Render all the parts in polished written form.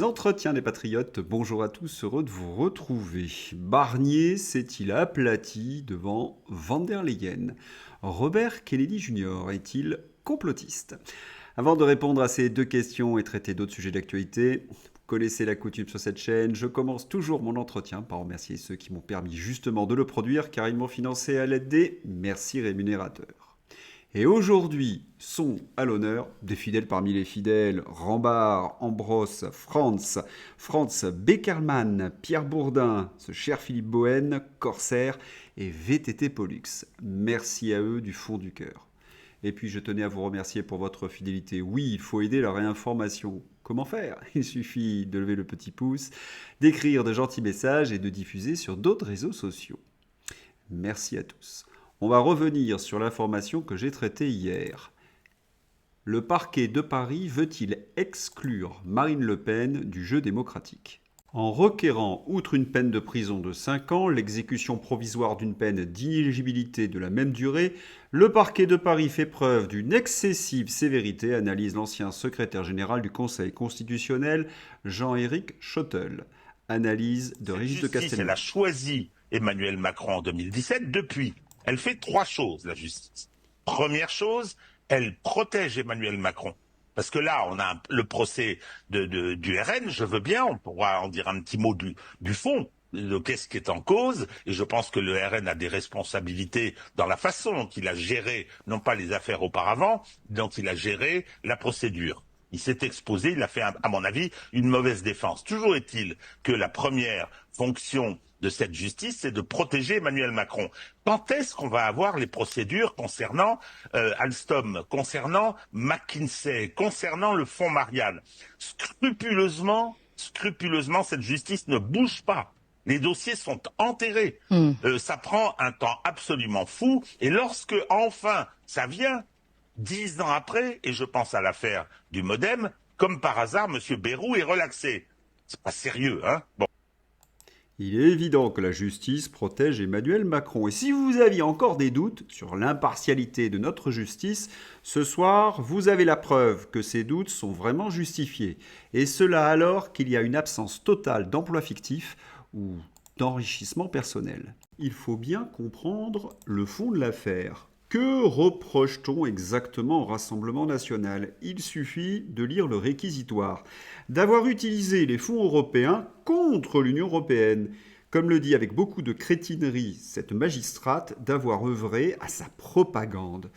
L'entretien des patriotes, bonjour à tous, heureux de vous retrouver. Barnier s'est-il aplati devant Van der Leyen? Robert Kennedy Jr. est-il complotiste? Avant de répondre à ces deux questions et traiter d'autres sujets d'actualité, vous connaissez la coutume sur cette chaîne, je commence toujours mon entretien par remercier ceux qui m'ont permis justement de le produire car ils m'ont financé à l'aide des merci rémunérateurs. Et aujourd'hui sont à l'honneur des fidèles parmi les fidèles, Rambard, Ambros, Franz Beckermann, Pierre Bourdin, ce cher Philippe Bohen, Corsair et VTT Pollux. Merci à eux du fond du cœur. Et puis je tenais à vous remercier pour votre fidélité. Oui, il faut aider la réinformation. Comment faire? Il suffit de lever le petit pouce, d'écrire de gentils messages et de diffuser sur d'autres réseaux sociaux. Merci à tous. On va revenir sur l'information que j'ai traitée hier. Le parquet de Paris veut-il exclure Marine Le Pen du jeu démocratique? En requérant, outre une peine de prison de 5 ans, l'exécution provisoire d'une peine d'inéligibilité de la même durée, le parquet de Paris fait preuve d'une excessive sévérité, analyse l'ancien secrétaire général du Conseil constitutionnel, Jean-Éric Schottel. Analyse de Régis de Castelnau. Elle a choisi Emmanuel Macron en 2017. Depuis, elle fait 3 choses, la justice. Première chose, elle protège Emmanuel Macron. Parce que là, on a le procès du RN, je veux bien, on pourra en dire un petit mot du fond, de qu'est-ce qui est en cause, et je pense que le RN a des responsabilités dans la façon dont il a géré, non pas les affaires auparavant, dont il a géré la procédure. Il s'est exposé, il a fait, à mon avis, une mauvaise défense. Toujours est-il que la première fonction de cette justice, c'est de protéger Emmanuel Macron. Quand est-ce qu'on va avoir les procédures concernant Alstom, concernant McKinsey, concernant le fonds Marianne? Scrupuleusement, cette justice ne bouge pas. Les dossiers sont enterrés. Ça prend un temps absolument fou. Et lorsque, enfin, ça vient, 10 ans après, et je pense à l'affaire du Modem, comme par hasard, M. Bayrou est relaxé. C'est pas sérieux, hein? Bon. Il est évident que la justice protège Emmanuel Macron. Et si vous aviez encore des doutes sur l'impartialité de notre justice, ce soir, vous avez la preuve que ces doutes sont vraiment justifiés. Et cela alors qu'il y a une absence totale d'emploi fictif ou d'enrichissement personnel. Il faut bien comprendre le fond de l'affaire. Que reproche-t-on exactement au Rassemblement national? Il suffit de lire le réquisitoire, d'avoir utilisé les fonds européens contre l'Union européenne. Comme le dit avec beaucoup de crétinerie cette magistrate, d'avoir œuvré à sa propagande.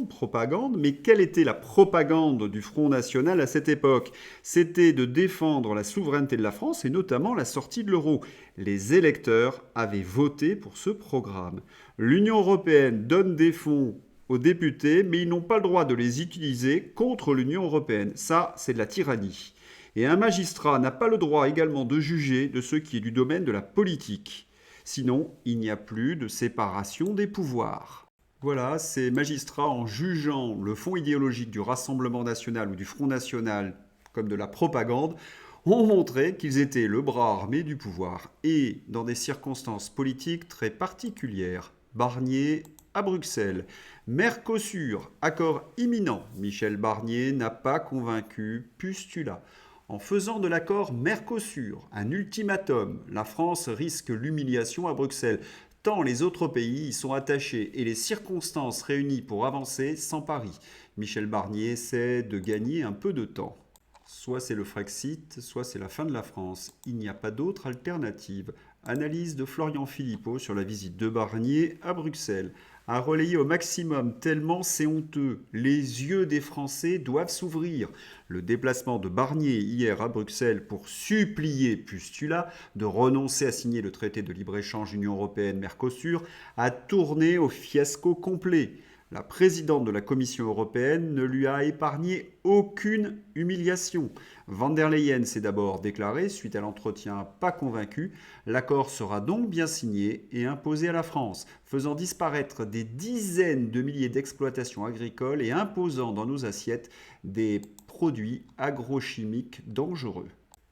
Propagande, mais quelle était la propagande du Front National à cette époque? C'était de défendre la souveraineté de la France et notamment la sortie de l'euro. Les électeurs avaient voté pour ce programme. L'Union européenne donne des fonds aux députés, mais ils n'ont pas le droit de les utiliser contre l'Union européenne. Ça, c'est de la tyrannie. Et un magistrat n'a pas le droit également de juger de ce qui est du domaine de la politique. Sinon, il n'y a plus de séparation des pouvoirs. Voilà, ces magistrats, en jugeant le fond idéologique du Rassemblement national ou du Front national comme de la propagande, ont montré qu'ils étaient le bras armé du pouvoir. Et dans des circonstances politiques très particulières. Barnier à Bruxelles. Mercosur, accord imminent. Michel Barnier n'a pas convaincu Pustula. En faisant de l'accord Mercosur un ultimatum, la France risque l'humiliation à Bruxelles, tant les autres pays y sont attachés et les circonstances réunies pour avancer sans Paris. Michel Barnier essaie de gagner un peu de temps. Soit c'est le Frexit, soit c'est la fin de la France. Il n'y a pas d'autre alternative. Analyse de Florian Philippot sur la visite de Barnier à Bruxelles. À relayer au maximum tellement c'est honteux. Les yeux des Français doivent s'ouvrir. Le déplacement de Barnier hier à Bruxelles pour supplier Pustula de renoncer à signer le traité de libre-échange Union européenne-Mercosur a tourné au fiasco complet. La présidente de la Commission européenne ne lui a épargné aucune humiliation. Van der Leyen s'est d'abord déclarée, suite à l'entretien pas convaincu, l'accord sera donc bien signé et imposé à la France, faisant disparaître des dizaines de milliers d'exploitations agricoles et imposant dans nos assiettes des produits agrochimiques dangereux.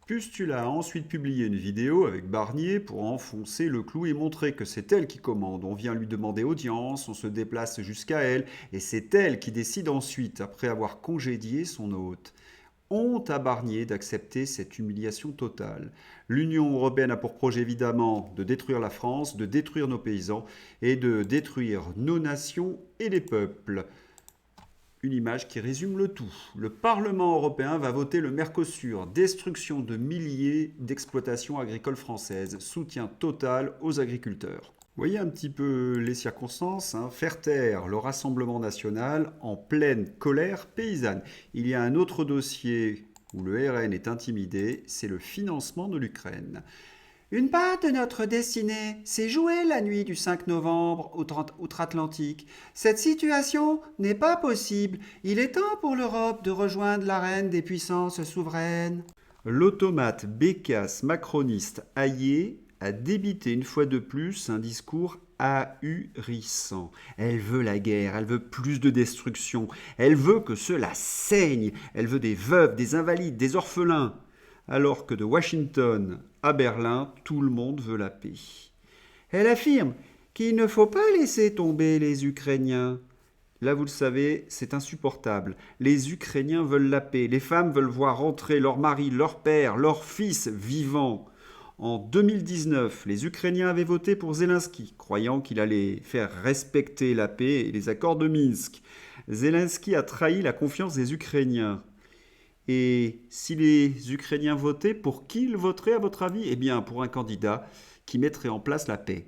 Pustula a ensuite publié une vidéo avec Barnier pour enfoncer le clou et montrer que c'est elle qui commande. On vient lui demander audience, on se déplace jusqu'à elle et c'est elle qui décide ensuite après avoir congédié son hôte. Honte à Barnier d'accepter cette humiliation totale. L'Union européenne a pour projet évidemment de détruire la France, de détruire nos paysans et de détruire nos nations et les peuples. Une image qui résume le tout. Le Parlement européen va voter le Mercosur, destruction de milliers d'exploitations agricoles françaises, soutien total aux agriculteurs. Vous voyez un petit peu les circonstances, hein. Faire taire le Rassemblement national en pleine colère paysanne. Il y a un autre dossier où le RN est intimidé, c'est le financement de l'Ukraine. Une part de notre destinée s'est jouée la nuit du 5 novembre outre-Atlantique. Cette situation n'est pas possible. Il est temps pour l'Europe de rejoindre l'arène des puissances souveraines. L'automate bécasse macroniste Hayé a débité une fois de plus un discours ahurissant. Elle veut la guerre, elle veut plus de destruction, elle veut que cela saigne, elle veut des veuves, des invalides, des orphelins. Alors que de Washington à Berlin, tout le monde veut la paix. Elle affirme qu'il ne faut pas laisser tomber les Ukrainiens. Là, vous le savez, c'est insupportable. Les Ukrainiens veulent la paix, les femmes veulent voir rentrer leur mari, leur père, leur fils vivants. En 2019, les Ukrainiens avaient voté pour Zelensky, croyant qu'il allait faire respecter la paix et les accords de Minsk. Zelensky a trahi la confiance des Ukrainiens. Et si les Ukrainiens votaient, pour qui ils voteraient à votre avis? Eh bien, pour un candidat qui mettrait en place la paix.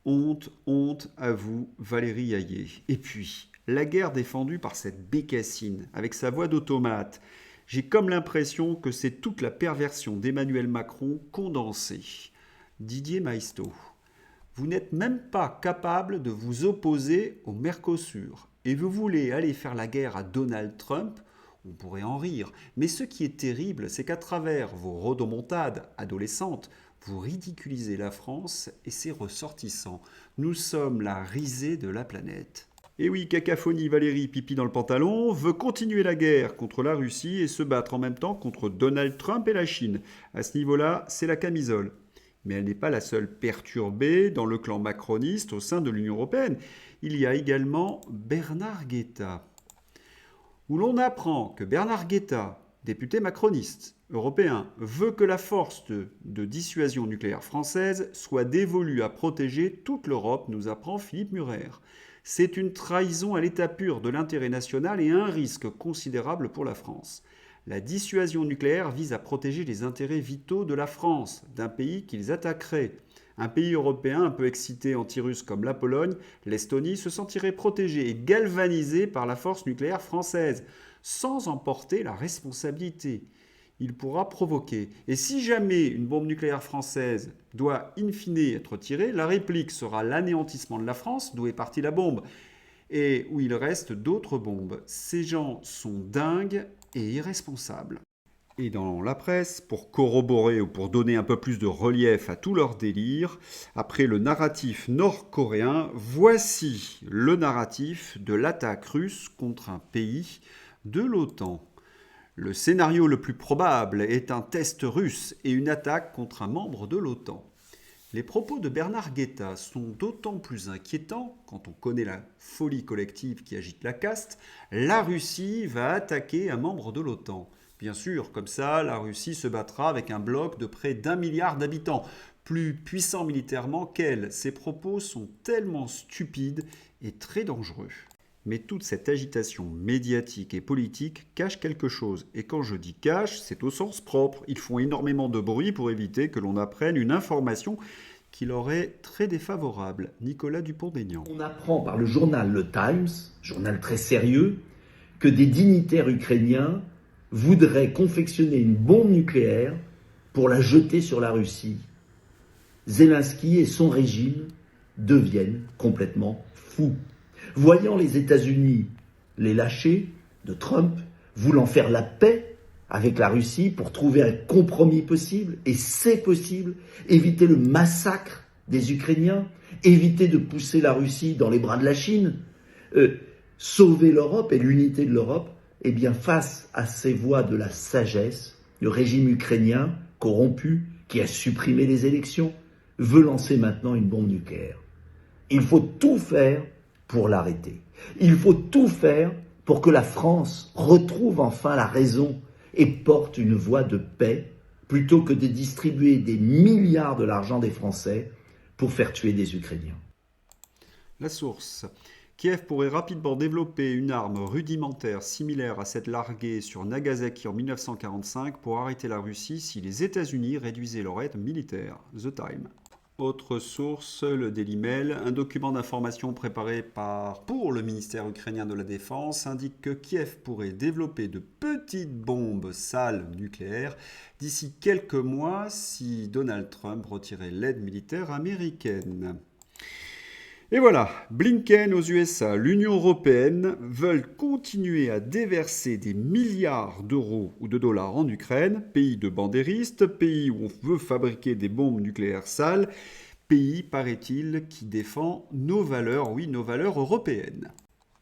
Honte, honte à vous, Valérie Hayé. Et puis, la guerre défendue par cette bécassine, avec sa voix d'automate. J'ai comme l'impression que c'est toute la perversion d'Emmanuel Macron condensée. Didier Maistre, vous n'êtes même pas capable de vous opposer au Mercosur. Et vous voulez aller faire la guerre à Donald Trump? On pourrait en rire. Mais ce qui est terrible, c'est qu'à travers vos rodomontades adolescentes, vous ridiculisez la France et ses ressortissants. Nous sommes la risée de la planète. Et oui, Cacaphonie Valérie Pipi dans le pantalon veut continuer la guerre contre la Russie et se battre en même temps contre Donald Trump et la Chine. À ce niveau-là, c'est la camisole. Mais elle n'est pas la seule perturbée dans le clan macroniste au sein de l'Union européenne. Il y a également Bernard Guetta, où l'on apprend que Bernard Guetta, député macroniste européen, veut que la force de dissuasion nucléaire française soit dévolue à protéger toute l'Europe, nous apprend Philippe Murer. C'est une trahison à l'état pur de l'intérêt national et un risque considérable pour la France. La dissuasion nucléaire vise à protéger les intérêts vitaux de la France, d'un pays qu'ils attaqueraient. Un pays européen un peu excité anti-russe comme la Pologne, l'Estonie, se sentirait protégé et galvanisé par la force nucléaire française, sans en porter la responsabilité. Il pourra provoquer. Et si jamais une bombe nucléaire française doit in fine être tirée, la réplique sera l'anéantissement de la France, d'où est partie la bombe, et où il reste d'autres bombes. Ces gens sont dingues et irresponsables. Et dans la presse, pour corroborer ou pour donner un peu plus de relief à tout leur délire, après le narratif nord-coréen, voici le narratif de l'attaque russe contre un pays de l'OTAN. Le scénario le plus probable est un test russe et une attaque contre un membre de l'OTAN. Les propos de Bernard Guetta sont d'autant plus inquiétants quand on connaît la folie collective qui agite la caste. La Russie va attaquer un membre de l'OTAN. Bien sûr, comme ça, la Russie se battra avec un bloc de près d'1 milliard d'habitants, plus puissant militairement qu'elle. Ces propos sont tellement stupides et très dangereux. Mais toute cette agitation médiatique et politique cache quelque chose. Et quand je dis cache, c'est au sens propre. Ils font énormément de bruit pour éviter que l'on apprenne une information qui leur est très défavorable. Nicolas Dupont-Aignan. On apprend par le journal Le Times, journal très sérieux, que des dignitaires ukrainiens voudraient confectionner une bombe nucléaire pour la jeter sur la Russie. Zelensky et son régime deviennent complètement fous. Voyant les États-Unis les lâcher de Trump, voulant faire la paix avec la Russie pour trouver un compromis possible, et c'est possible, éviter le massacre des Ukrainiens, éviter de pousser la Russie dans les bras de la Chine, sauver l'Europe et l'unité de l'Europe, eh bien face à ces voix de la sagesse, le régime ukrainien corrompu, qui a supprimé les élections, veut lancer maintenant une bombe nucléaire. Il faut tout faire pour l'arrêter. Il faut tout faire pour que la France retrouve enfin la raison, et porte une voie de paix plutôt que de distribuer des milliards de l'argent des Français pour faire tuer des Ukrainiens. La source. Kiev pourrait rapidement développer une arme rudimentaire similaire à celle larguée sur Nagasaki en 1945 pour arrêter la Russie si les États-Unis réduisaient leur aide militaire. The Time. Autre source, le Daily Mail, un document d'information préparé pour le ministère ukrainien de la Défense indique que Kiev pourrait développer de petites bombes sales nucléaires d'ici quelques mois si Donald Trump retirait l'aide militaire américaine. Et voilà, Blinken aux USA, l'Union européenne veulent continuer à déverser des milliards d'euros ou de dollars en Ukraine, pays de bandéristes, pays où on veut fabriquer des bombes nucléaires sales, pays, paraît-il, qui défend nos valeurs, oui, nos valeurs européennes.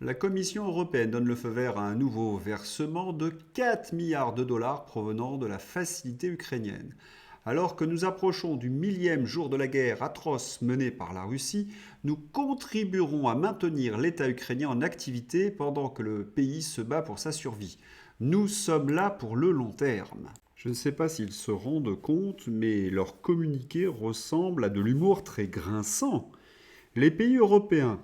La Commission européenne donne le feu vert à un nouveau versement de 4 milliards de dollars provenant de la facilité ukrainienne. Alors que nous approchons du 1000e jour de la guerre atroce menée par la Russie, nous contribuerons à maintenir l'État ukrainien en activité pendant que le pays se bat pour sa survie. Nous sommes là pour le long terme. Je ne sais pas s'ils se rendent compte, mais leur communiqué ressemble à de l'humour très grinçant. Les pays européens,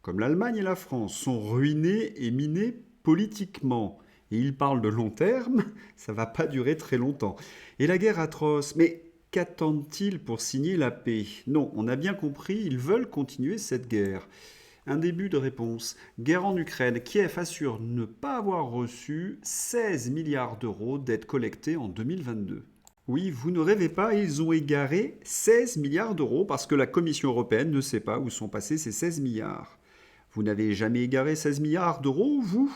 comme l'Allemagne et la France, sont ruinés et minés politiquement. Et ils parlent de long terme, ça va pas durer très longtemps. Et la guerre atroce, mais qu'attendent-ils pour signer la paix? Non, on a bien compris, ils veulent continuer cette guerre. Un début de réponse. Guerre en Ukraine. Kiev assure ne pas avoir reçu 16 milliards d'euros d'aide collectée en 2022. Oui, vous ne rêvez pas, ils ont égaré 16 milliards d'euros parce que la Commission européenne ne sait pas où sont passés ces 16 milliards. Vous n'avez jamais égaré 16 milliards d'euros, vous ?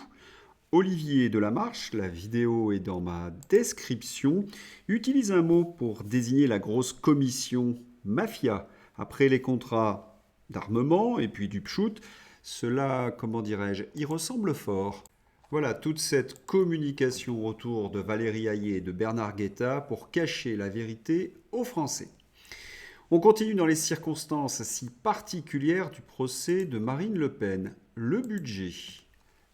Olivier Delamarche, la vidéo est dans ma description, utilise un mot pour désigner la grosse commission mafia. Après les contrats d'armement et puis du pchout, cela, comment dirais-je, y ressemble fort. Voilà toute cette communication autour de Valérie Hayé et de Bernard Guetta pour cacher la vérité aux Français. On continue dans les circonstances si particulières du procès de Marine Le Pen. Le budget.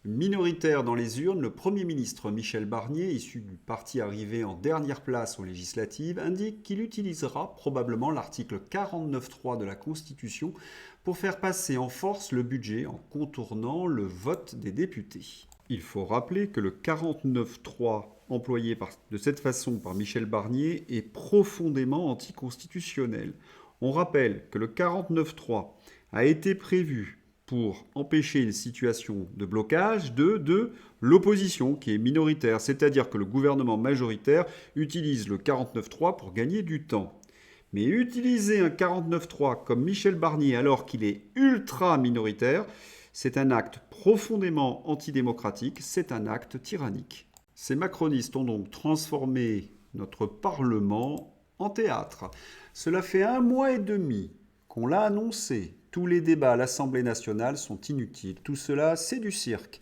Minoritaire dans les urnes, le Premier ministre Michel Barnier, issu du parti arrivé en dernière place aux législatives, indique qu'il utilisera probablement l'article 49.3 de la Constitution pour faire passer en force le budget en contournant le vote des députés. Il faut rappeler que le 49.3 employé de cette façon par Michel Barnier est profondément anticonstitutionnel. On rappelle que le 49.3 a été prévu pour empêcher une situation de blocage de l'opposition qui est minoritaire, c'est-à-dire que le gouvernement majoritaire utilise le 49.3 pour gagner du temps. Mais utiliser un 49.3 comme Michel Barnier alors qu'il est ultra minoritaire, c'est un acte profondément antidémocratique, c'est un acte tyrannique. Ces macronistes ont donc transformé notre Parlement en théâtre. Cela fait 1 mois et demi qu'on l'a annoncé. Tous les débats à l'Assemblée nationale sont inutiles. Tout cela, c'est du cirque.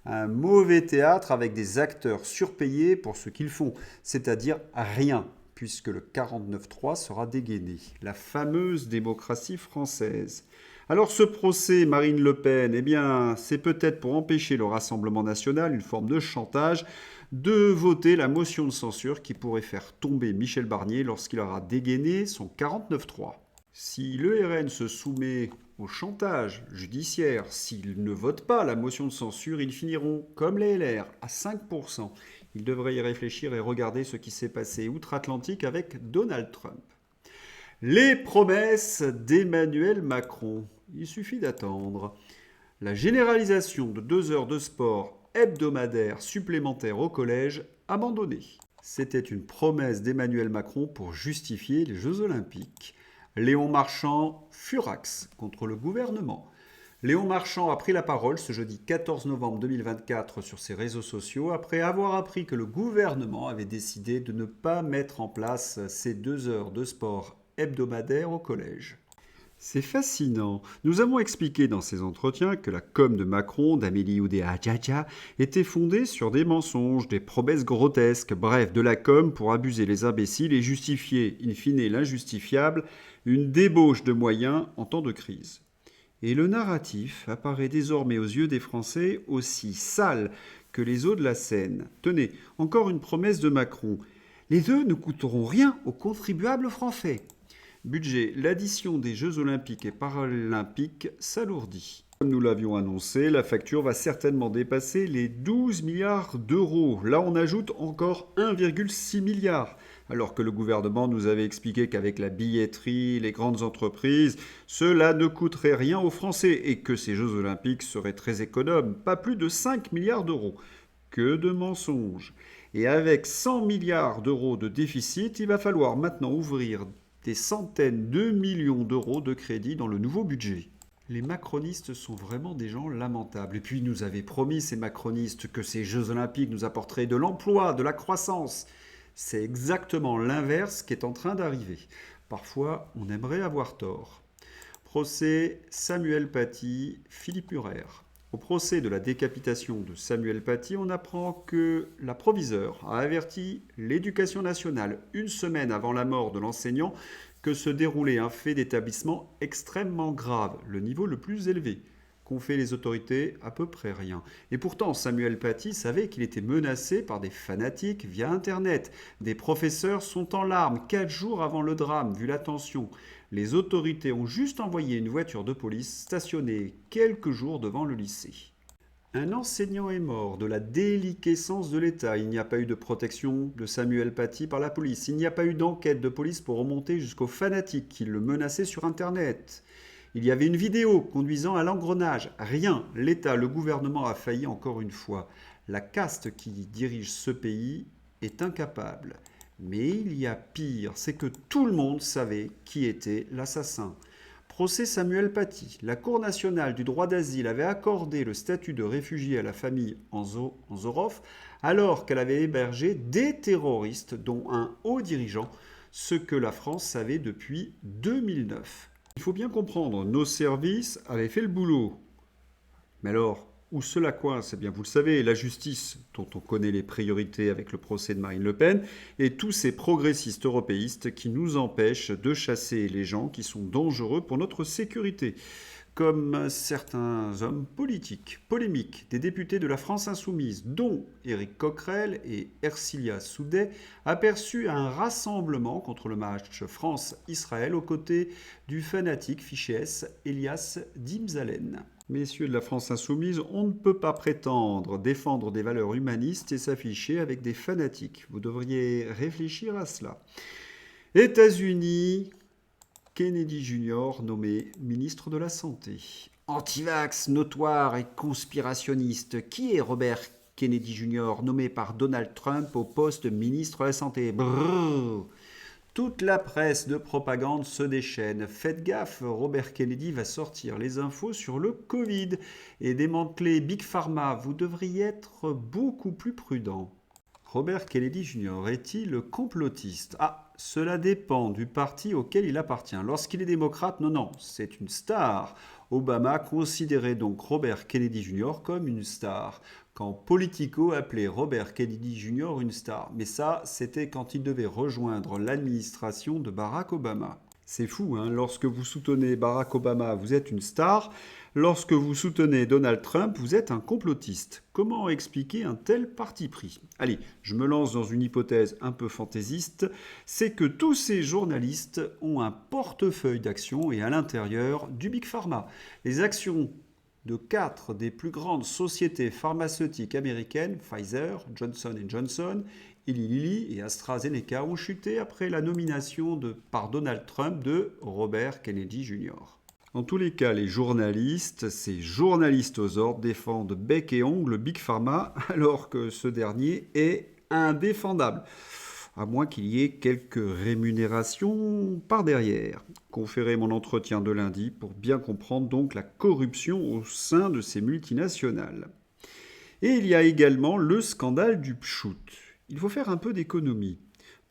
Un mauvais théâtre avec des acteurs surpayés pour ce qu'ils font, c'est-à-dire rien, puisque le 49.3 sera dégainé. La fameuse démocratie française. Alors ce procès Marine Le Pen, eh bien, c'est peut-être pour empêcher le Rassemblement national, une forme de chantage, de voter la motion de censure qui pourrait faire tomber Michel Barnier lorsqu'il aura dégainé son 49.3. Si le RN se soumet au chantage judiciaire, s'ils ne votent pas la motion de censure, ils finiront, comme les LR, à 5%. Ils devraient y réfléchir et regarder ce qui s'est passé outre-Atlantique avec Donald Trump. Les promesses d'Emmanuel Macron. Il suffit d'attendre. La généralisation de 2 heures de sport hebdomadaires supplémentaires au collège abandonnée. C'était une promesse d'Emmanuel Macron pour justifier les Jeux Olympiques. Léon Marchand furax contre le gouvernement. Léon Marchand a pris la parole ce jeudi 14 novembre 2024 sur ses réseaux sociaux après avoir appris que le gouvernement avait décidé de ne pas mettre en place ces 2 heures de sport hebdomadaires au collège. C'est fascinant. Nous avons expliqué dans ces entretiens que la com de Macron, d'Amélie Oudéa-Djadja, était fondée sur des mensonges, des promesses grotesques, bref, de la com pour abuser les imbéciles et justifier, in fine l'injustifiable, une débauche de moyens en temps de crise. Et le narratif apparaît désormais aux yeux des Français aussi sale que les eaux de la Seine. Tenez, encore une promesse de Macron. Les œufs ne coûteront rien aux contribuables français. Budget, l'addition des Jeux Olympiques et Paralympiques s'alourdit. Comme nous l'avions annoncé, la facture va certainement dépasser les 12 milliards d'euros. Là, on ajoute encore 1,6 milliard. Alors que le gouvernement nous avait expliqué qu'avec la billetterie, les grandes entreprises, cela ne coûterait rien aux Français et que ces Jeux Olympiques seraient très économes, pas plus de 5 milliards d'euros. Que de mensonges. Et avec 100 milliards d'euros de déficit, il va falloir maintenant ouvrir des centaines de millions d'euros de crédits dans le nouveau budget. Les macronistes sont vraiment des gens lamentables. Et puis, ils nous avaient promis, ces macronistes, que ces Jeux Olympiques nous apporteraient de l'emploi, de la croissance. C'est exactement l'inverse qui est en train d'arriver. Parfois, on aimerait avoir tort. Procès Samuel Paty, Philippe Murer. Au procès de la décapitation de Samuel Paty, on apprend que la proviseure a averti l'Éducation nationale une semaine avant la mort de l'enseignant que se déroulait un fait d'établissement extrêmement grave, le niveau le plus élevé. Qu'ont fait les autorités? À peu près rien. Et pourtant, Samuel Paty savait qu'il était menacé par des fanatiques via Internet. Des professeurs sont en larmes 4 jours avant le drame, vu la tension. Les autorités ont juste envoyé une voiture de police stationnée quelques jours devant le lycée. Un enseignant est mort de la déliquescence de l'État. Il n'y a pas eu de protection de Samuel Paty par la police. Il n'y a pas eu d'enquête de police pour remonter jusqu'aux fanatiques qui le menaçaient sur Internet. Il y avait une vidéo conduisant à l'engrenage. Rien. L'État, le gouvernement a failli encore une fois. La caste qui dirige ce pays est incapable. Mais il y a pire, c'est que tout le monde savait qui était l'assassin. Procès Samuel Paty. La Cour nationale du droit d'asile avait accordé le statut de réfugié à la famille Anzorov alors qu'elle avait hébergé des terroristes, dont un haut dirigeant, ce que la France savait depuis 2009. Il faut bien comprendre, nos services avaient fait le boulot. Mais alors, où cela coince? Eh bien, vous le savez, la justice, dont on connaît les priorités avec le procès de Marine Le Pen, et tous ces progressistes européistes qui nous empêchent de chasser les gens qui sont dangereux pour notre sécurité, comme certains hommes politiques, polémiques, des députés de la France insoumise, dont Éric Coquerel et Ercilia Soudet, aperçus à un rassemblement contre le match France-Israël aux côtés du fanatique fiché S Elias Dimzalen. Messieurs de la France insoumise, on ne peut pas prétendre défendre des valeurs humanistes et s'afficher avec des fanatiques. Vous devriez réfléchir à cela. États-Unis, Kennedy Jr. nommé ministre de la Santé. Antivax notoire et conspirationniste. Qui est Robert Kennedy Jr. nommé par Donald Trump au poste de ministre de la Santé? Brrr. Toute la presse de propagande se déchaîne. Faites gaffe, Robert Kennedy va sortir les infos sur le Covid et démanteler Big Pharma. Vous devriez être beaucoup plus prudent. Robert Kennedy Jr. est-il complotiste? Ah, cela dépend du parti auquel il appartient. Lorsqu'il est démocrate, non, c'est une star. Obama considérait donc Robert Kennedy Jr. comme une star. Quand Politico appelait Robert Kennedy Jr. une star. Mais ça, c'était quand il devait rejoindre l'administration de Barack Obama. C'est fou, hein? Lorsque vous soutenez Barack Obama, vous êtes une star. Lorsque vous soutenez Donald Trump, vous êtes un complotiste. Comment expliquer un tel parti pris? Allez, je me lance dans une hypothèse un peu fantaisiste. C'est que tous ces journalistes ont un portefeuille d'actions et à l'intérieur du Big Pharma. Les actions de 4 des plus grandes sociétés pharmaceutiques américaines, Pfizer, Johnson & Johnson, Eli Lilly et AstraZeneca, ont chuté après la nomination par Donald Trump de Robert Kennedy Jr. En tous les cas, les journalistes, ces journalistes aux ordres, défendent bec et ongle Big Pharma, alors que ce dernier est indéfendable. À moins qu'il y ait quelques rémunérations par derrière. Conférez mon entretien de lundi pour bien comprendre donc la corruption au sein de ces multinationales. Et il y a également le scandale du pchout. Il faut faire un peu d'économie.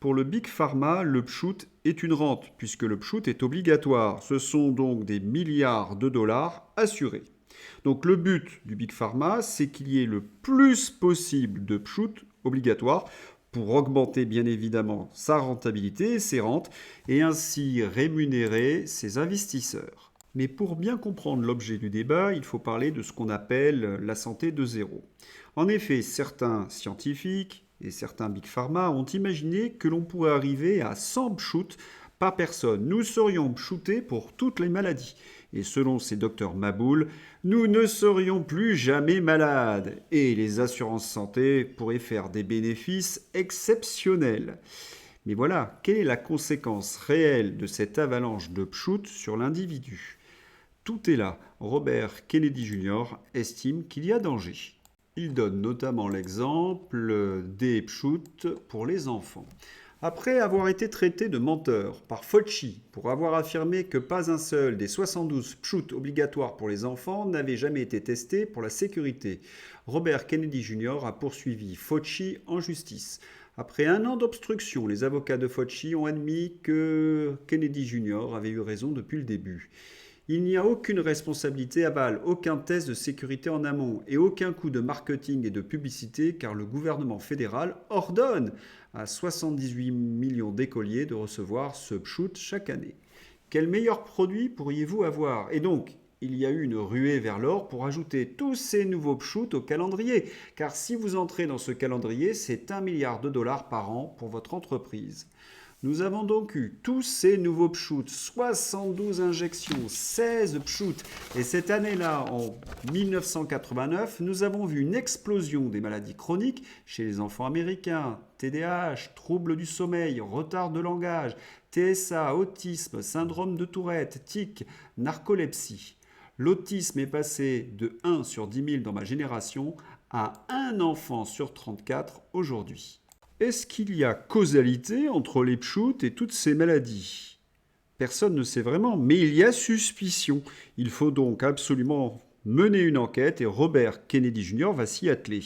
Pour le Big Pharma, le pchout est une rente, puisque le pchout est obligatoire. Ce sont donc des milliards de dollars assurés. Donc le but du Big Pharma, c'est qu'il y ait le plus possible de pchout obligatoire pour augmenter bien évidemment sa rentabilité et ses rentes, et ainsi rémunérer ses investisseurs. Mais pour bien comprendre l'objet du débat, il faut parler de ce qu'on appelle la santé de zéro. En effet, certains scientifiques et certains Big Pharma ont imaginé que l'on pourrait arriver à 100 pshoots par personne. Nous serions pshootés pour toutes les maladies. Et selon ces docteurs Maboul, nous ne serions plus jamais malades. Et les assurances santé pourraient faire des bénéfices exceptionnels. Mais voilà, quelle est la conséquence réelle de cette avalanche de pshoots sur l'individu? Tout est là. Robert Kennedy Jr. estime qu'il y a danger. Il donne notamment l'exemple des pshoots pour les enfants. Après avoir été traité de menteur par Fauci pour avoir affirmé que pas un seul des 72 pshoots obligatoires pour les enfants n'avait jamais été testé pour la sécurité, Robert Kennedy Jr. a poursuivi Fauci en justice. Après un an d'obstruction, les avocats de Fauci ont admis que Kennedy Jr. avait eu raison depuis le début. Il n'y a aucune responsabilité aval, aucun test de sécurité en amont et aucun coût de marketing et de publicité car le gouvernement fédéral ordonne à 78 millions d'écoliers de recevoir ce pshoot chaque année. Quel meilleur produit pourriez-vous avoir? Et donc, il y a eu une ruée vers l'or pour ajouter tous ces nouveaux pshoots au calendrier. Car si vous entrez dans ce calendrier, c'est 1 milliard de dollars par an pour votre entreprise. Nous avons donc eu tous ces nouveaux pshoots, 72 injections, 16 pshoots. Et cette année-là, en 1989, nous avons vu une explosion des maladies chroniques chez les enfants américains. TDAH, troubles du sommeil, retard de langage, TSA, autisme, syndrome de Tourette, tic, narcolepsie. L'autisme est passé de 1 sur 10 000 dans ma génération à 1 enfant sur 34 aujourd'hui. Est-ce qu'il y a causalité entre les pshoots et toutes ces maladies? Personne ne sait vraiment, mais il y a suspicion. Il faut donc absolument mener une enquête et Robert Kennedy Jr. va s'y atteler.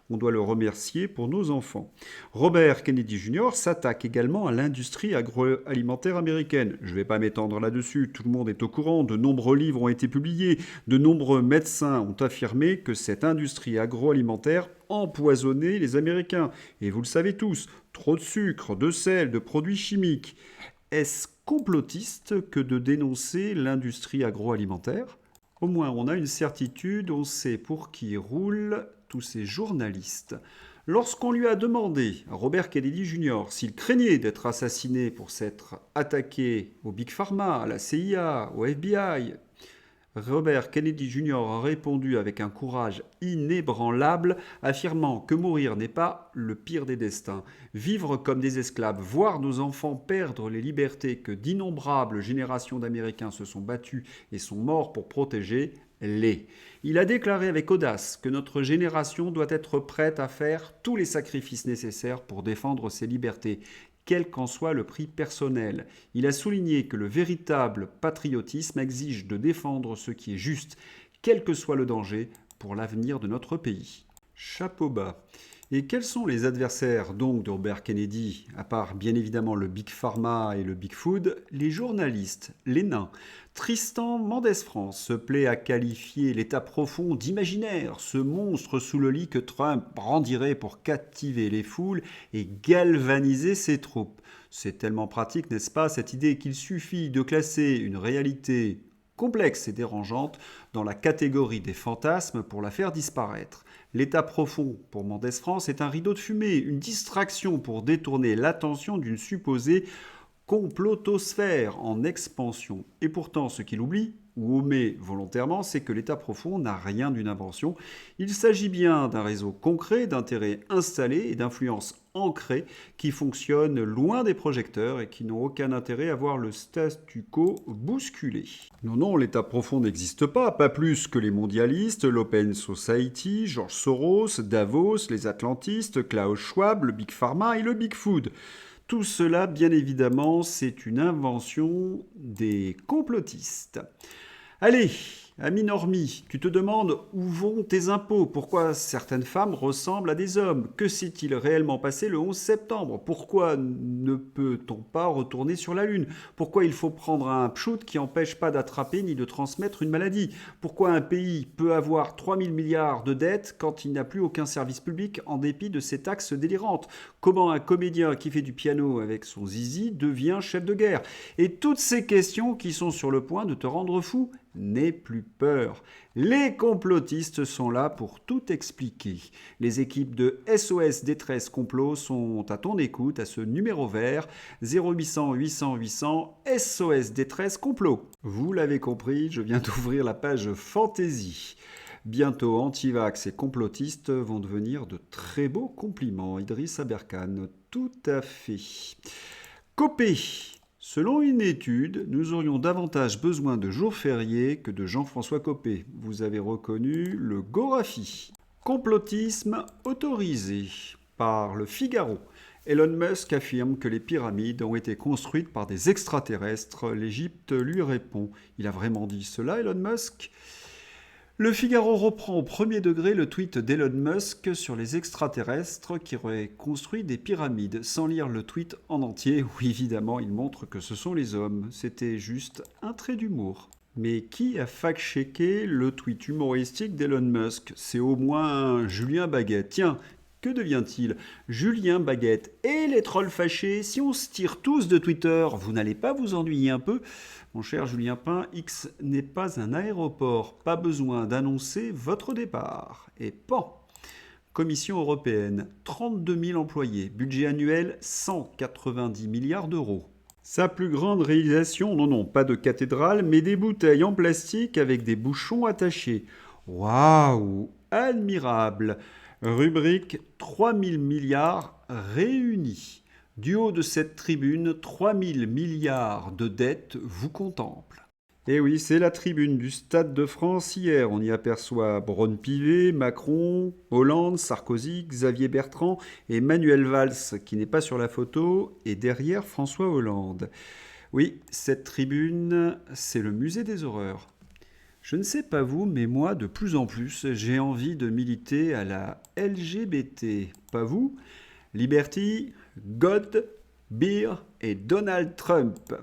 On doit le remercier pour nos enfants. Robert Kennedy Jr. s'attaque également à l'industrie agroalimentaire américaine. Je ne vais pas m'étendre là-dessus, tout le monde est au courant, de nombreux livres ont été publiés, de nombreux médecins ont affirmé que cette industrie agroalimentaire empoisonnait les Américains. Et vous le savez tous, trop de sucre, de sel, de produits chimiques. Est-ce complotiste que de dénoncer l'industrie agroalimentaire? Au moins, on a une certitude, on sait pour qui roulent tous ces journalistes. Lorsqu'on lui a demandé à Robert Kennedy Jr. s'il craignait d'être assassiné pour s'être attaqué au Big Pharma, à la CIA, au FBI, Robert Kennedy Jr. a répondu avec un courage inébranlable, affirmant que mourir n'est pas le pire des destins. Vivre comme des esclaves, voir nos enfants perdre les libertés que d'innombrables générations d'Américains se sont battus et sont morts pour protéger, l'est. Il a déclaré avec audace que notre génération doit être prête à faire tous les sacrifices nécessaires pour défendre ses libertés, quel qu'en soit le prix personnel. Il a souligné que le véritable patriotisme exige de défendre ce qui est juste, quel que soit le danger, pour l'avenir de notre pays. Chapeau bas. Et quels sont les adversaires donc de Robert Kennedy, à part bien évidemment le Big Pharma et le Big Food, les journalistes, les nains. Tristan Mendès-France se plaît à qualifier l'État profond d'imaginaire, ce monstre sous le lit que Trump brandirait pour captiver les foules et galvaniser ses troupes. C'est tellement pratique, n'est-ce pas, cette idée qu'il suffit de classer une réalité complexe et dérangeante dans la catégorie des fantasmes pour la faire disparaître. L'état profond, pour Mendès-France, est un rideau de fumée, une distraction pour détourner l'attention d'une supposée complotosphère en expansion. Et pourtant, ce qu'il oublie, ou omet volontairement, c'est que l'état profond n'a rien d'une invention. Il s'agit bien d'un réseau concret, d'intérêts installés et d'influences ancrées qui fonctionnent loin des projecteurs et qui n'ont aucun intérêt à voir le statu quo bousculé. Non, l'état profond n'existe pas plus que les mondialistes, l'Open Society, George Soros, Davos, les atlantistes, Klaus Schwab, le Big Pharma et le Big Food. Tout cela, bien évidemment, c'est une invention des complotistes. Allez, Ami Normie, tu te demandes où vont tes impôts, pourquoi certaines femmes ressemblent à des hommes, que s'est-il réellement passé le 11 septembre, pourquoi ne peut-on pas retourner sur la Lune, pourquoi il faut prendre un pchout qui n'empêche pas d'attraper ni de transmettre une maladie, pourquoi un pays peut avoir 3000 milliards de dettes quand il n'a plus aucun service public en dépit de ses taxes délirantes, comment un comédien qui fait du piano avec son zizi devient chef de guerre, et toutes ces questions qui sont sur le point de te rendre fou. N'aie plus peur. Les complotistes sont là pour tout expliquer. Les équipes de SOS Détresse Complot sont à ton écoute à ce numéro vert 0800 800 800 SOS Détresse Complot. Vous l'avez compris, je viens d'ouvrir la page Fantaisie. Bientôt, antivax et complotistes vont devenir de très beaux compliments. Idriss Aberkane, tout à fait. Copé. Selon une étude, nous aurions davantage besoin de jours fériés que de Jean-François Copé. Vous avez reconnu le Gorafi. Complotisme autorisé par le Figaro. Elon Musk affirme que les pyramides ont été construites par des extraterrestres. L'Égypte lui répond. Il a vraiment dit cela, Elon Musk ? Le Figaro reprend au premier degré le tweet d'Elon Musk sur les extraterrestres qui auraient construit des pyramides. Sans lire le tweet en entier, oui évidemment, il montre que ce sont les hommes. C'était juste un trait d'humour. Mais qui a fact-checké le tweet humoristique d'Elon Musk? C'est au moins Julien Baguette. Tiens, que devient-il? Julien Baguette et les trolls fâchés, si on se tire tous de Twitter, vous n'allez pas vous ennuyer un peu? Mon cher Julien Pain, X n'est pas un aéroport, pas besoin d'annoncer votre départ. Et pan! Commission européenne, 32 000 employés, budget annuel 190 milliards d'euros. Sa plus grande réalisation, non, pas de cathédrale, mais des bouteilles en plastique avec des bouchons attachés. Waouh! Admirable! Rubrique 3000 milliards réunis. Du haut de cette tribune, 3000 milliards de dettes vous contemplent. Et oui, c'est la tribune du Stade de France hier. On y aperçoit Braun-Pivet, Macron, Hollande, Sarkozy, Xavier Bertrand et Manuel Valls, qui n'est pas sur la photo, et derrière François Hollande. Oui, cette tribune, c'est le musée des horreurs. Je ne sais pas vous, mais moi, de plus en plus, j'ai envie de militer à la LGBT. Pas vous? Liberty, God, Beer et Donald Trump.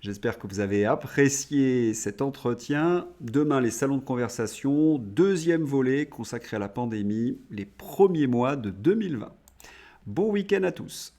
J'espère que vous avez apprécié cet entretien. Demain, les salons de conversation, deuxième volet consacré à la pandémie, les premiers mois de 2020. Bon week-end à tous.